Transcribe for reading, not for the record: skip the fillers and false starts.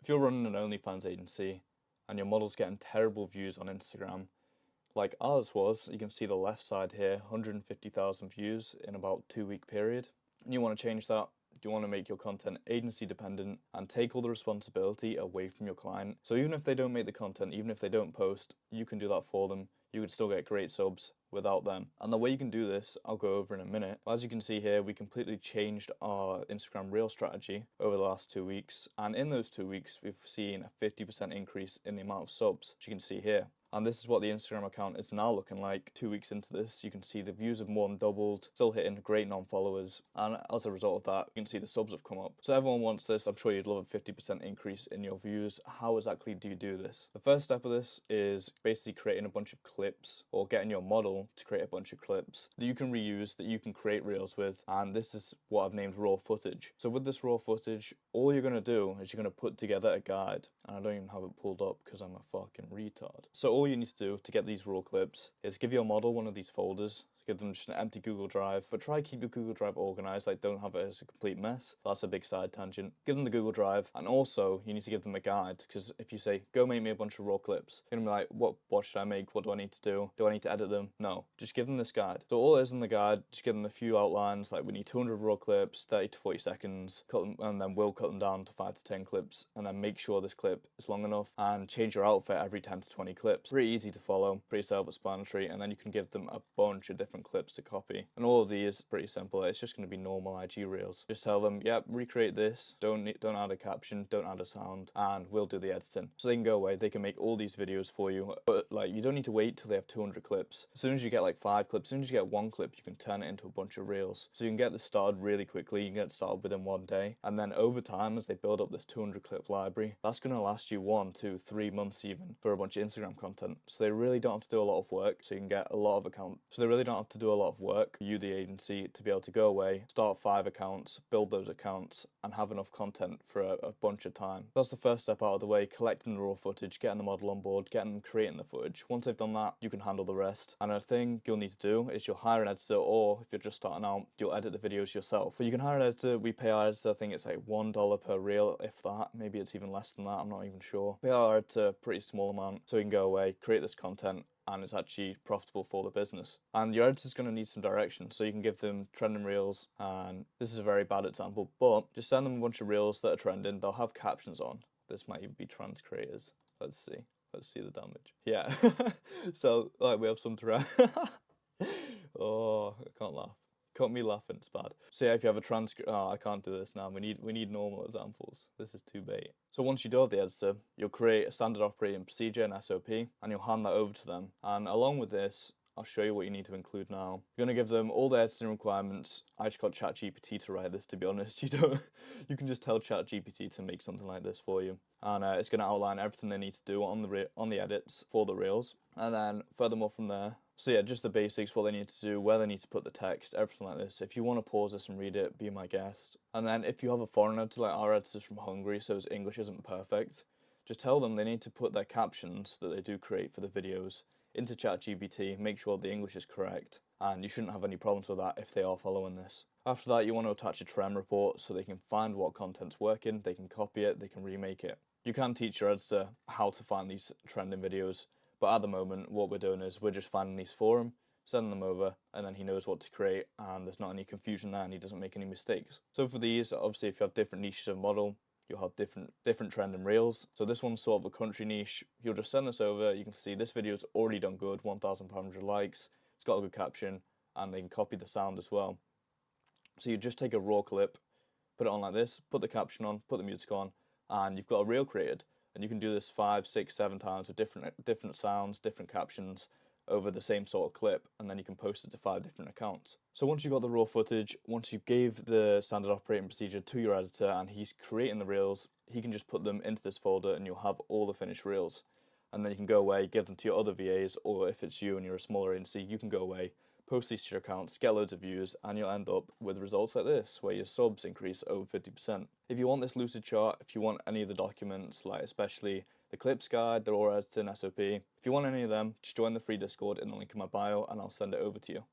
If you're running an OnlyFans agency and your model's getting terrible views on Instagram, like ours was, you can see the left side here, 150,000 views in about 2 week period, and you want to change that. You want to make your content agency dependent and take all the responsibility away from your client. So even if they don't make the content, even if they don't post, you can do that for them. You could still get great subs without them. And the way you can do this, I'll go over in a minute. As you can see here, we completely changed our Instagram Reel strategy over the last 2 weeks. And in those 2 weeks, we've seen a 50% increase in the amount of subs, which you can see here. And this is what the Instagram account is now looking like 2 weeks into this. You can see the views have more than doubled, still hitting great non-followers. And as a result of that, you can see the subs have come up. So everyone wants this. I'm sure you'd love a 50% increase in your views. How exactly do you do this? The first step of this is basically creating a bunch of clips or getting your model to create a bunch of clips that you can reuse, that you can create reels with. And this is what I've named raw footage. So with this raw footage, all you're going to do is you're going to put together a guide. And I don't even have it pulled up because I'm a fucking retard. So all you need to do to get these raw clips is give your model one of these folders. Give them just an empty Google Drive, but try keep your Google Drive organized, like don't have it as a complete mess. That's a big side tangent. Give them the Google Drive, and also you need to give them a guide, because if you say, go make me a bunch of raw clips, they're gonna be like, what should I make? What do I need to do? Do I need to edit them? No, just give them this guide. So all it is in the guide, just give them a few outlines, like we need 200 raw clips, 30 to 40 seconds, cut them, and then we'll cut them down to 5 to 10 clips, and then make sure this clip is long enough, and change your outfit every 10 to 20 clips. Pretty easy to follow, pretty self-explanatory, and then you can give them a bunch of different clips to copy. And all of these pretty simple. It's just going to be normal IG reels. Just tell them, yep, recreate this. Don't add a caption, don't add a sound, and we'll do the editing. So they can go away. They can make all these videos for you. But like, you don't need to wait till they have 200 clips. As soon as you get like 5 clips, as soon as you get 1 clip, you can turn it into a bunch of reels. So you can get this started really quickly. You can get it started within 1 day, and then over time, as they build up this 200 clip library, that's going to last you 1, 2, 3 months even for a bunch of Instagram content. So they really don't have to do a lot of work. So you can get a lot of accounts. So they really don't have to do a lot of work, you the agency, to be able to go away, start 5 accounts, build those accounts, and have enough content for a bunch of time. That's the first step out of the way, collecting the raw footage, getting the model on board, getting them creating the footage. Once they've done that, you can handle the rest. And a thing you'll need to do is you'll hire an editor, or if you're just starting out, you'll edit the videos yourself. But you can hire an editor. We pay our editor, I think it's like $1 per reel, if that. Maybe it's even less than that, I'm not even sure. Pay our editor a pretty small amount so we can go away, create this content, and it's actually profitable for the business. And your editor's going to need some direction, so you can give them trending reels, and this is a very bad example, but just send them a bunch of reels that are trending. They'll have captions on. This might even be trans creators. Let's see the damage. Yeah. So like, we have some trend. Oh, I can't laugh. Cut me laughing, it's bad. So yeah, if you have a I can't do this now. We need normal examples. This is too bait. So once you do have the editor, you'll create a standard operating procedure and SOP, and you'll hand that over to them. And along with this, I'll show you what you need to include now. You're gonna give them all the editing requirements. I just got ChatGPT to write this, to be honest. You can just tell ChatGPT to make something like this for you, and it's gonna outline everything they need to do on the edits for the reels. And then furthermore from there, so yeah, just the basics, what they need to do, where they need to put the text, everything like this. If you want to pause this and read it, be my guest. And then if you have a foreign editor, like our editor's from Hungary, so his English isn't perfect, just tell them they need to put their captions that they do create for the videos into ChatGPT, make sure the English is correct, and you shouldn't have any problems with that if they are following this. After that, you want to attach a trend report so they can find what content's working, they can copy it, they can remake it. You can teach your editor how to find these trending videos, but at the moment, what we're doing is we're just finding these for him, sending them over, and then he knows what to create, and there's not any confusion there, and he doesn't make any mistakes. So for these, obviously, if you have different niches of model, you'll have different trending reels. So this one's sort of a country niche. You'll just send this over. You can see this video's already done good, 1,500 likes. It's got a good caption, and they can copy the sound as well. So you just take a raw clip, put it on like this, put the caption on, put the music on, and you've got a reel created. And you can do this 5, 6, 7 times with different sounds, different captions over the same sort of clip, and then you can post it to 5 different accounts. So once you've got the raw footage, once you gave the standard operating procedure to your editor and he's creating the reels, he can just put them into this folder and you'll have all the finished reels. And then you can go away, give them to your other VAs, or if it's you and you're a smaller agency, you can go away, post these to your accounts, get loads of views, and you'll end up with results like this, where your subs increase over 50%. If you want this lucid chart, if you want any of the documents, like especially the clips guide, the raw editing SOP, if you want any of them, just join the free Discord in the link in my bio and I'll send it over to you.